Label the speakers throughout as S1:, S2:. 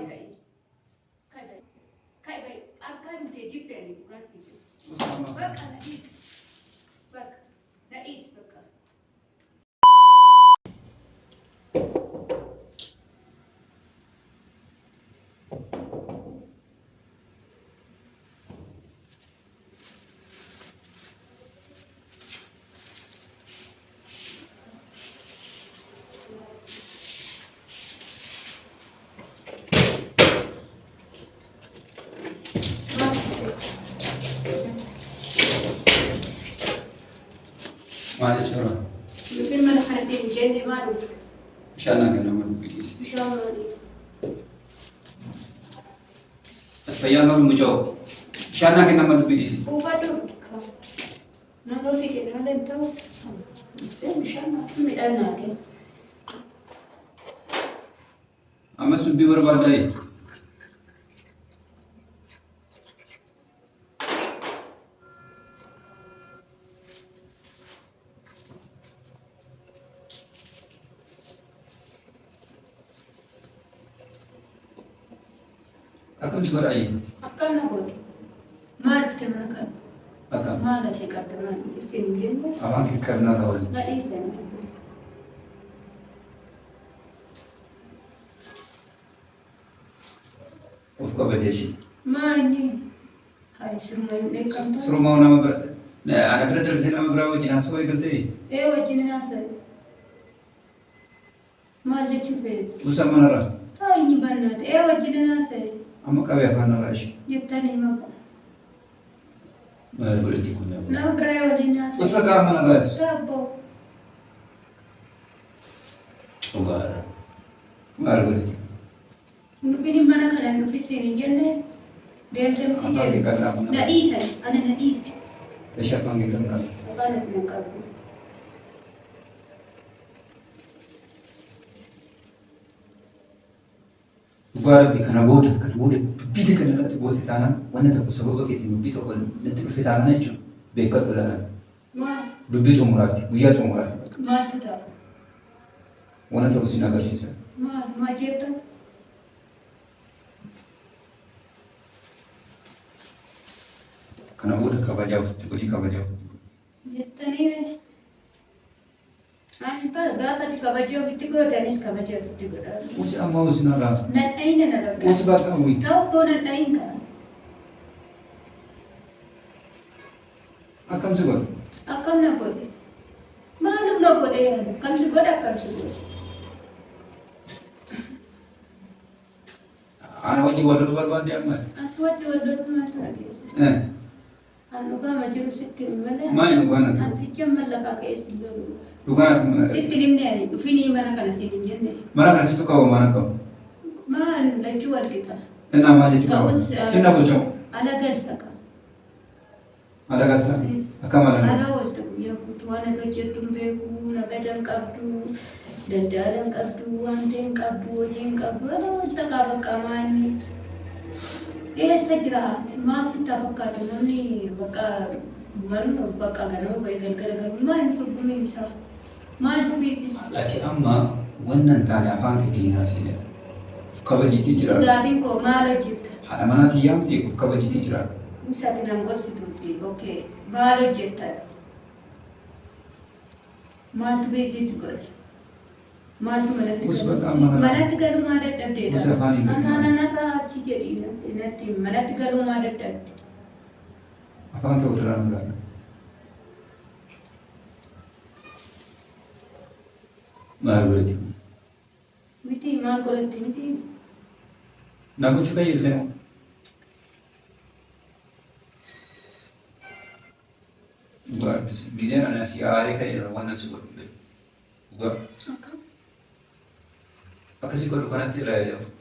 S1: kai bai akan te jibbeni gasi
S2: Usama.
S1: baka na eat baka na eat baka
S2: Maal jechuudha?
S1: Yookiin mana kana hin jenne maaluuf?
S2: Bishaan akka nama dubbisiisa.
S1: Bishaan maalii?
S2: Fayyaan oolu muca'u. Bishaan akka nama dubbisiisa.
S1: Uffatu naannoo si kenna malee ta'u bishaan midhaan naa kenna.
S2: Ammas dubbii barbaaddaa. Akkam si godhaa jee?
S1: Akkam na godhe? Maal itti mana kana?
S2: Akkam?
S1: Maal asii qabda maal itti hin jenne?
S2: Afaan kikkannaa irraa oolu.
S1: Na dhiisan.
S2: Of qabatee ishee.
S1: Maali? Hai sirma hin beekamtu.
S2: Sirumaa nama bira. Ana bira darbitee nama biraa wajjin haasawaa eegaltee?
S1: Wajjin naasa'e. Maal jechuu feetu?
S2: Usaan manarraa.
S1: Taa'inyi bannaate. Wajjin naasa'e.
S2: Amma qabee afaan irraa ishee.
S1: Jettanii maqu.
S2: Maal godhatti kun nama?
S1: Nama biraa wajjin naasa'e.
S2: Usa kaa manarraa is.
S1: Daabboo.
S2: Dhugaadha. Maal godhatti?
S1: Nufini mana kana nufi siin hin jenne beeltee miti
S2: Afaan kikkannaa
S1: jedhu.
S2: mana.
S1: Na dhiisan. Ana na dhiisi.
S2: Ishee afaan kikkannaa.
S1: Afaan ati na qabu.
S2: Dhugaa rabbi kana booda dubbii kana irratti goote taanaan wanna tokko sababa keetiin dubbii tokko natti dhufe taanaan jechuudha beekadhu ilaalan.
S1: Maal?
S2: Dubbii xumuraatti guyyaa xumuraatti
S1: Maaltu ta'a?
S2: wanna tokko siin agarsiisa.
S1: Maal? Maal jettan?
S2: Kana booda kabajaa ofitti godhi kabajaa ofitti godhi.
S1: Jettanii ani bara gaafa ati kabajaa ofitti gootanis kabajaa ofitti godhaa.
S2: Usi amma usi narraa.
S1: Nadhaa'ina na bakka.
S2: Usi baqa wuyi.
S1: Ta'u koo nadhaa'in kaa.
S2: Akkam si godhu?
S1: Akkam na godhe? Maalum na godhe yaadu? Akkam si godhe akkam si godhe?
S2: Ana wajjin wal barbaadde amma.
S1: As wajji wal dorgomaatu dhageessa. An dhugaama jiru sitti malee.
S2: Maali dhugaana?
S1: An sicha mallaqaa ka'ee si lolu.
S2: Dhugaana mana.
S1: Sitti dhimne ani dhufinii mana kana siin hin jenne.
S2: Mana kana situ qabu mana qabu.
S1: Maal lachuu wal qixa.
S2: Ina maal jechuudha? Sinna bulchamu.
S1: Ala galtaqa.
S2: Ala galta. Akkam ala.
S1: Ala walta guyyaa guutuu waan akka jettu hin beeku, nagadan qabdu, daldaalan qabdu, wanta hin qabdu, hojii hin qabdu, ala walta qaba qamaanni. Eessa jira haati? Maal sitti fakkaatu namni bakka ganama bahee galgala galu maal turgumiin isaa? Maal beeksisu?
S2: Ati amma wannan taane afaan keetiin haasine. Kabajiitii jira.
S1: Gaafiin koo maal hojjetta?
S2: Haadha manaatii yaamte kabajiitii jira.
S1: Isaati nan gorsituuti. Okay. Maal hojjetta? Maaltu beeksisu godhe? Maaltu manatti galuu maa dadhabdeedha?
S2: Usa afaan hin beekne.
S1: Anarraa achi jedhi natti manatti galuu maa dadhabde?
S2: Afaan kee ulirraa nu laata. Maal godhati?
S1: Miti maal godhatti miti?
S2: Na gochuu fayyadamte moo? Dhugaa gizeen ani asii aaree ka'e waan asi godhu dhugaa. Akkasii godhu kanatti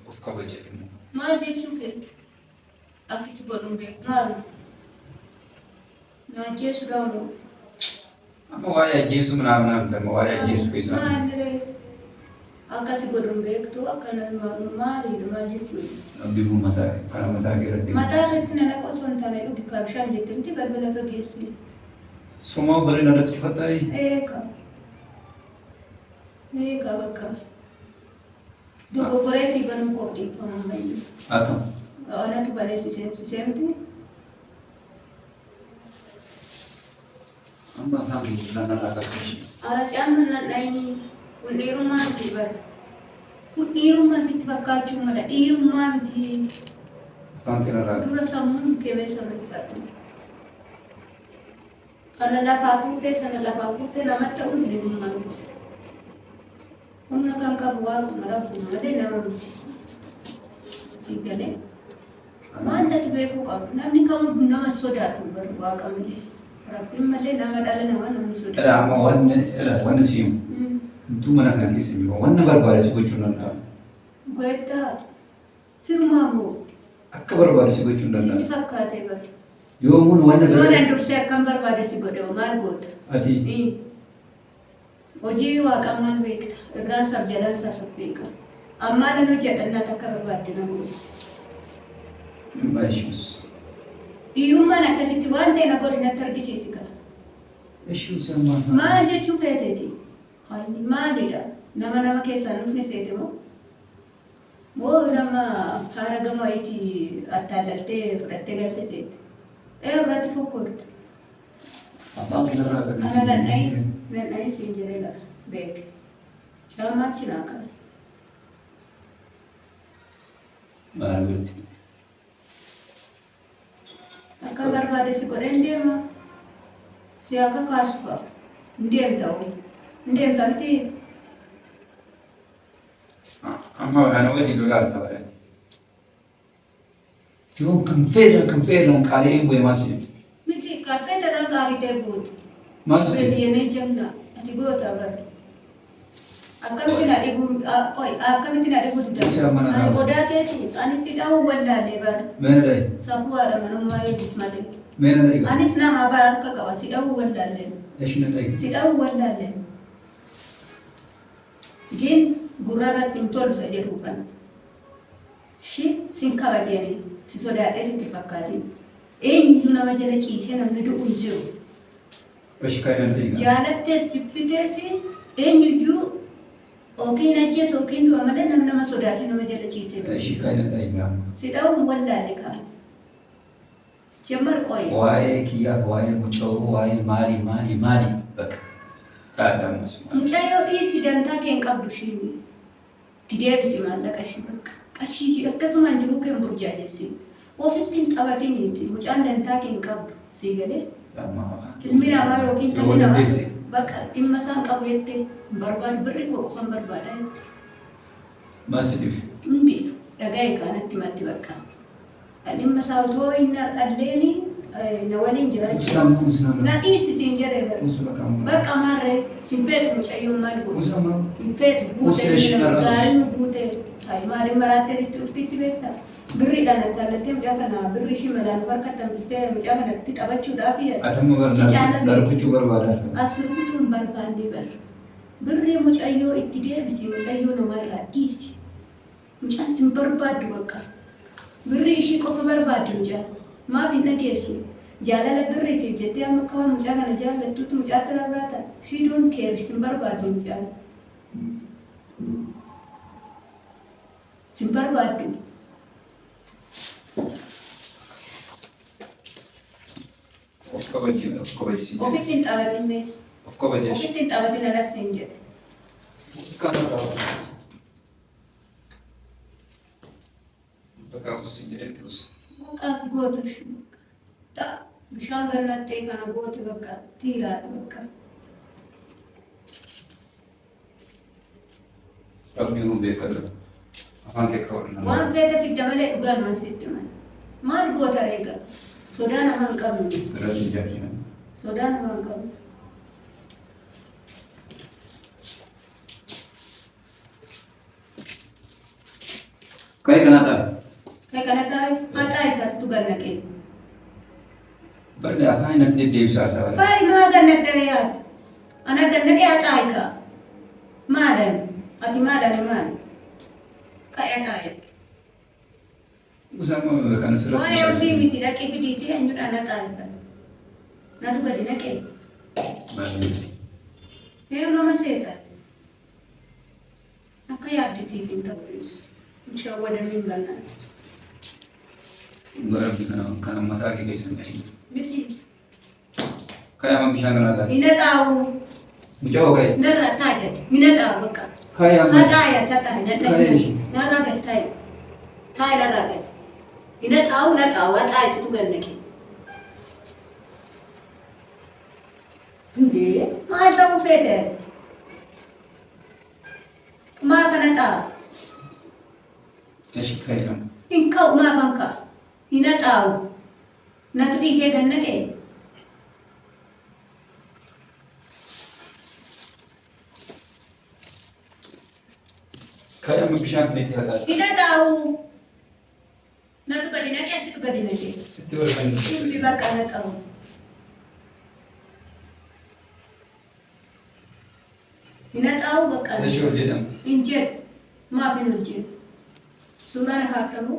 S2: of kabajeeti immoo.
S1: Maal jechuu fedhu? Akkasi godhuun beeku maal? Na ajjeesu dhaanu.
S2: Amma waa'ee ajjeessu minaaminaa bitama waa'ee ajjeessu keessaa.
S1: Maaliree? Akkasi godhuun beektu akkana maaliidha maal jechuudha?
S2: Biifuu mataa kana mataa keerratti.
S1: Mataa irratti na naqa osoo hin taane dhugi kaa bishaan jettee miti balbala irra geessine.
S2: Sumaa bareeda irratti cifattaayi.
S1: Eeka bakka. Dogoggoree si banuu qophii fayyadu.
S2: Akkam.
S1: Onatu balee si seemti.
S2: Amma afaan keenya naannarraa qaqqabsi.
S1: Aracaan nan dhayni kun dhiirummaa miti bara. Kun dhiirummaa sitti fakkaachuu mala dhiirummaa miti.
S2: Afaan keenyarraa.
S1: Dura sammuun keessa mul'atu. Sana lafaa fuutee namatti ta'uun dhiirummaa miti. Humna kan qabu waaquma rabbuma malee nama miti. Siigalee. Wanta beekuu qabu namni kamuu nama sodaatu bara waaqa malee. Rabbiin malee nama dhala nama namni sodaatu.
S2: Amma wanni si himu. Intuu mana kana keessa jiru wanna barbaade si gochuu danda'a.
S1: Goetaa sirmaa moo
S2: akka barbaade si gochuu danda'a.
S1: sitti fakkaatee bara.
S2: Yoomuun wanna
S1: Yoo nan dursee akkam barbaade si godhe maal goota?
S2: Ati
S1: hojii waaqa maal beekta? Irraan sab jalaan isaas beeka. Ammaa nan hojjedhannaa takka barbaadde na goota.
S2: Baay'ishuus.
S1: Dhiirummaan akkasitti waan ta'e na godhe natti argisiisi qaba.
S2: Ishuus ammaa.
S1: Maal jechuu feeteeti? Maalidha? Nama keessaan dhufne seete moo? Moo nama haara gama itti attaallaltee fudhattee galte seete? Irratti fokkorta.
S2: Afaan keenyarraa qaqqabsi.
S1: Ana landha'ee siin jedhee laata beeke. Caammachi naa qaba.
S2: Maal gooti?
S1: Akka barbaade si godhee deema. Si akka kaasu qaba. Deemta miti.
S2: Amma kana wajjin lolaaf taphatee. Yoo kan feerran qaalee bu'ee maal si jedhu?
S1: Miti karpeta irraa gaarii ta'e buutu.
S2: Maal si jedhu?
S1: Beeliyeenee jamna. Ati goota bara. Akkamitti na dhibuu
S2: Isa mana
S1: ani qodaa keeti ani si dhahuu wallaalee bara.
S2: Meena dhahi.
S1: Safuu haadha manummaa eeguuf malee.
S2: Meena dhahi.
S1: Anis nama bara harka qaba si dhahuu wallaalee.
S2: Ishina dhahi.
S1: Si dhahuu wallaalee. Gin gurrarratti hin tolu isa jedhu kana. Sin kabajeenii si sodaadhee sitti fakkaatiin. Eenyuyyuu nama jala ciisee namni du'u hin jiru.
S2: Bashi kaayina dhahi.
S1: Jaalattees jibbitees eenyuyyuu Okiin ajjees okiin du'a malee nama sodaatee nama jala ciisee.
S2: Bashi kaayina dhahi.
S1: Si dha'uun wallaale kaan. Jammar qooyi.
S2: Waa'ee kiyyaaf waa'ee muca'uu waa'ee maali bakka. Dhaadhamas.
S1: Mucayyoo dhiisi dantaa kee hin qabdu shiini. Itti deebisi maallaqa ishii bakka. Qarshii ishii akkasumaan jiru kee hin burjaajessi. Ofitti hin taphatiniiti. Mucaan dantaa kee hin qabdu. Sii galee. Ilmi namaa yookiin talli namaa bakka dhimma isaan qabu jettee barbaadu birri koo qofan barbaada jette.
S2: Masif.
S1: Hindi dhaga'e kaanatti maddi bakka. Dhimma isaa otoo hin dhalleeni na waliin jiraachuu. Na dhiisisiin jedhee bakka maarree sin feetu mucayyoon maal goote? Hin feetu guutee gaarii guutee maaliin maraattee itti dhuftiitti beektaa? Birriidhaan attaallattee mucaa kana birri ishii malaan bakka tambistee mucaa kanatti taphachuudhaaf
S2: Atamma barbaachuu barbaada.
S1: As rukutuun barbaannee barra. Birrii mucayyoo itti deebisii mucayyoo namarraa dhiisi. Mucaan sin barbaaddu bakka. Birrii ishii qofa barbaaddu mucaan. Maaf hin dhageessu. Jaalala birriitiif jettee amma kawaa mucaa kana jaallattuutti mucaatti rarraata. She don't care sin barbaaddu mucaan. Sin barbaaddu.
S2: Of kabajisiisa.
S1: Ofitti hin taphatinne.
S2: Of kabajesh.
S1: Ofitti hin taphatin alas hin jedhe.
S2: Bakka usus hin jedhetti us.
S1: Bakkaatti gootu bishaan gannattee kana gootu bakka tiiraadha bakka.
S2: Rabbi nu beekata. Afaan kee kaawwadhu.
S1: Waan feete fidda malee dhugaan mansitti mala. Maal goota reega? Sodaa nama hin qabnu.
S2: Sirratti hin jaatina.
S1: Sodaa nama hin qabnu.
S2: Kai kanadha.
S1: Kai kanadha maqaa eeggatu gannaqee.
S2: Barri afaan natti deddeebisaa ta'a.
S1: Bari maa gannaqee yaadu? Ana gannaqee haqaa eegaa. Maalan? Ati maalan maal? Kai haqaa eegaa.
S2: Usama kana sirratti.
S1: Waa'ee usii miti dhaqee fidiitee eenyudha haqaa eegaa. Natu gadi naqee.
S2: Maali?
S1: Heeru nama seetaa. Akka yaaddisii fi ta'us bishaan wadamii bal'aan.
S2: Garbi kana mataa kee keessa hin ta'in.
S1: Miti.
S2: Kaayama bishaan kanaa taate.
S1: Hina xaa'u.
S2: Mucaa ka'e.
S1: Narra taa'e. Hina xaa'u bakka.
S2: Kaayama.
S1: Taa'e taa'e. Narra gad taa'e. Taa'e narra gad. Hina xaa'u na xaa'u waa xaa'e situ gannake. Ndee maal ta'uu feete? Maal kana xaa'u?
S2: Eshi kaayama.
S1: Hin ka'u maaf hanqa? Hina xaa'u. Natu dhiigee gannake.
S2: Kaayama bishaan kana itti haqaa.
S1: Hina xaa'u. Natu gadi naqee situ gadi naqee.
S2: Sitti barbaanne.
S1: Simbi bakka na xaa'u. Hina xaa'u bakka.
S2: Eshi hojjedhamu.
S1: Hin jedhu. Maaf hin hojjetu. Suuraa na kaa'atamu.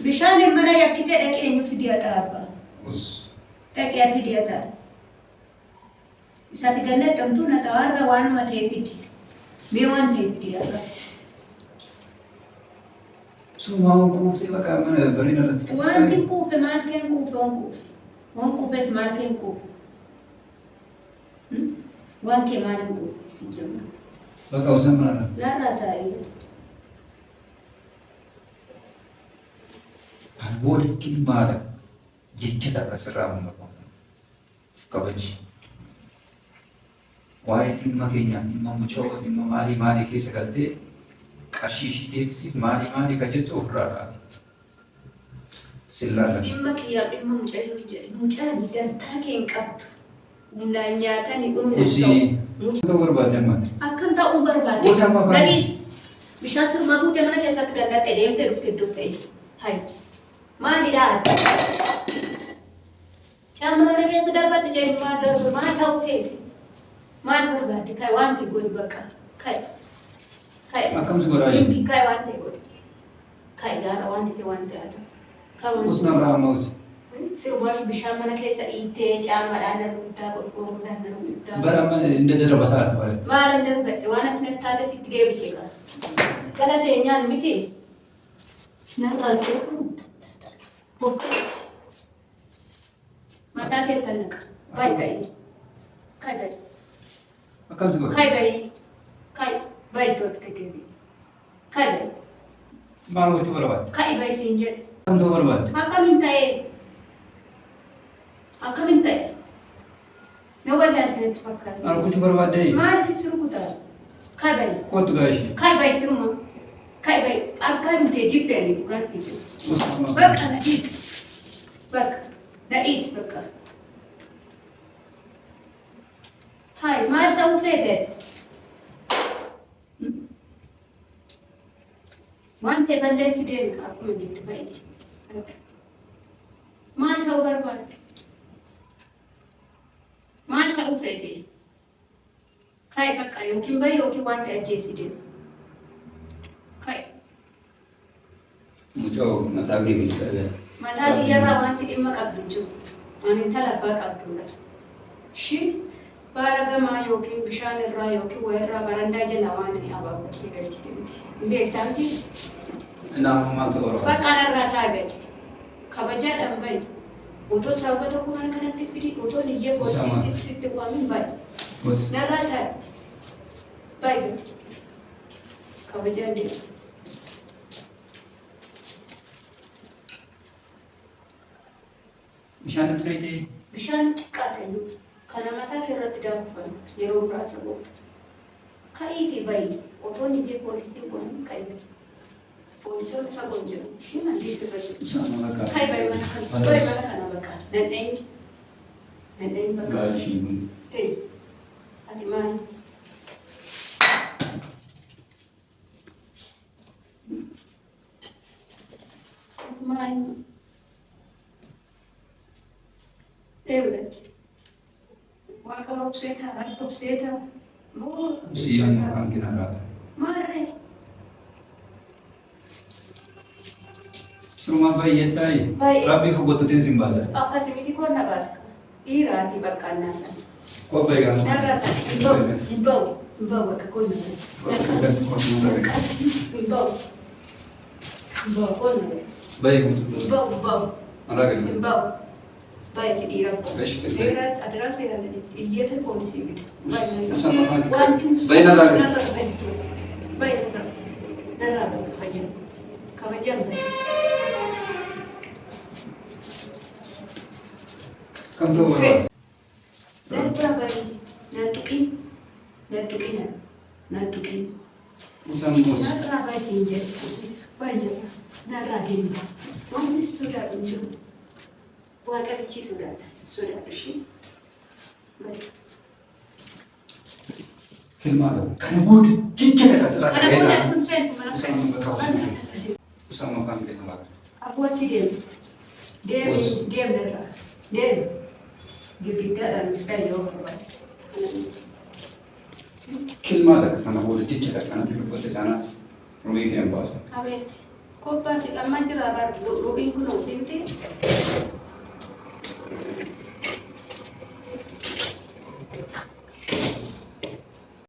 S1: Bishaan mana yakkitee dhaqee eenyuuf dhiyaata abbaa?
S2: Us.
S1: Dhaqee ati dhiyaata. Isatti gallattamtuu na xaa'arra waanuma ta'eefidhi. Mee waan ta'eef dhiyaata.
S2: Sumaan quuftee bakka mana bareeda irratti.
S1: Wanti quufe maal keen quufe waan quufe. Waan quufes maal keen quufe. Waan kee maal hin quufe si jenna.
S2: Bakka usan manarra.
S1: Narraa taa'ee.
S2: Booda kilmaadha jecha takka sirraa mul'atu kabaji. Waa'ee dhimma keenyaa dhimma mucaa dhimma maalii keessa galtee qarshii ishii deebisiif maalii ka jettu ofirraa qaba. Sillaala.
S1: Dhimma kiyyaa dhimma mucayyoo jedhe mucaan dantaa kee hin qabdu. Humnaan nyaatanii dhumne
S2: ta'u. Mucaa barbaadan maali?
S1: Akkam ta'uun barbaade.
S2: Gosa mafaanii.
S1: Nadiis bishaan sirmaa fuutee mana keessatti gallattee deemtee dhuftee iddoo ta'e. Hayi. Maalidhaa? Caama mana keessa darbatti jedhu maal darbu maal ta'uu feete? Maal barbaadde? Kai wanti godhi bakka. Kai.
S2: Akkamsi godhaa jiru?
S1: Kai wanti godhi. Kai gaara wanti ta'e wanti haa ta'u.
S2: Usna irraa ammas.
S1: Sirbaaf bishaan mana keessa dhiittee caamaadhaan darbuuddaa qorqoorroodhaan darbuuddaa.
S2: Bara inda darbataa ati bare.
S1: Maal hin darbadhe waan ati natti taate sitti deebisee qaba. Kana teenyaan miti. Narraa jechuun. Mataa kee tannaqa. Baay'ee baay'ee. Kai baay'ee.
S2: Akkamsi godhaa?
S1: Kai baay'ee. Kai baay'ee tolfte deebii. Kai baay'ee.
S2: Maal gochuu barbaadde?
S1: Kai baay'ee siin jedhe.
S2: Akkam ta'uu barbaadde?
S1: Akkamiin ta'ee? Akkamiin ta'ee? Na wallaalti natti fakkaata.
S2: Maal gochuu barbaadde?
S1: Maaliif si rukutaa? Kai baay'ee.
S2: Kootu gaashee.
S1: Kai baay'ee siruma. Kai baay'ee akka nuti jibbeen dhugaa sii jiru. Bakka na dhiitu. Bakka na dhiitu bakka. Hai maal ta'uu feete? Waan ta'e balleessi deemu akkuma jetti baay'ee. Maal ta'uu barbaadde? Maal ta'uu feete? Kai bakka yookiin baay'ee yookiin waan ta'e ajjeessi deemu. Kai.
S2: Mucaa mataa kee gadi qabee.
S1: Mataa biyyarraa wanti dhimma qabdu jiru. Ani intala abbaa qabdudha. Shi baara gamaa yookiin bishaan irraa yookiin wayirraa barandaa jala waan inni abaabotii galchi deemti. Hin beektaanti?
S2: Naannoo maal ta'uu barbaadde?
S1: Bakka narraa taa gadi. Kabajaadhaan bayi. Otoo sababa tokko mana kanatti fidi otoo niyyee foositti sitti waamin bayi. Narraa taa bayi gadi. Kabajaan deema.
S2: Bishaan itti feetee?
S1: Bishaan xiqqaa ta'e kana mataa kee irratti daakufame yeroo muraasa booda. Ka'iitii bayi otoo niyyee poolisiin waan qayyade. Poolisoonni fagoo jiru. Isheen handiis irra jiru. Kai bayi mana kana. Bayi mana kana bakka. Nadheenyi. Nadheenyi bakka.
S2: Gaashii kun.
S1: Ta'e. Ati maali? Maali? Eewwat. Waaqa obseetaa, harka obseetaa.
S2: Siyyaan hanqina irraa.
S1: Maarree.
S2: Sirumaa baay'ee taa'e.
S1: Baay'ee.
S2: Rabbii fagootatee siin baasa.
S1: Akkasumatti koon na baasa. Iraati bakka nasa.
S2: Kophee gaafa.
S1: Narrata imbau bakka kun. Imbau kun.
S2: Baik untuk.
S1: Imbau.
S2: Ada kan?
S1: Imbau. Baik dira.
S2: Baik.
S1: Serat adalah serat ini. Iya teh polisi gitu.
S2: Sama kan. Baik nara.
S1: Baik nara. Kajian.
S2: Kan tuh apa?
S1: Dan berapa ini? Nantukin.
S2: Usam mus.
S1: Nara bajing jadi banyak. Nara dini. Mami sudah unjuk. Wakan ci sudah bersih. Baik.
S2: Kelma ada. Karena bodoh. Cicak tak salah.
S1: Karena bodoh pun sen.
S2: Usam makan kita makan.
S1: Aku aci dia nara. Dia girgida dan kayu apa?
S2: Kelma ada. Karena bodoh cicak tak. Karena tidak boleh tanah. Rumah yang bahasa.
S1: Awet. Kau pasti aman cerah baru. Rubin kuno tinti.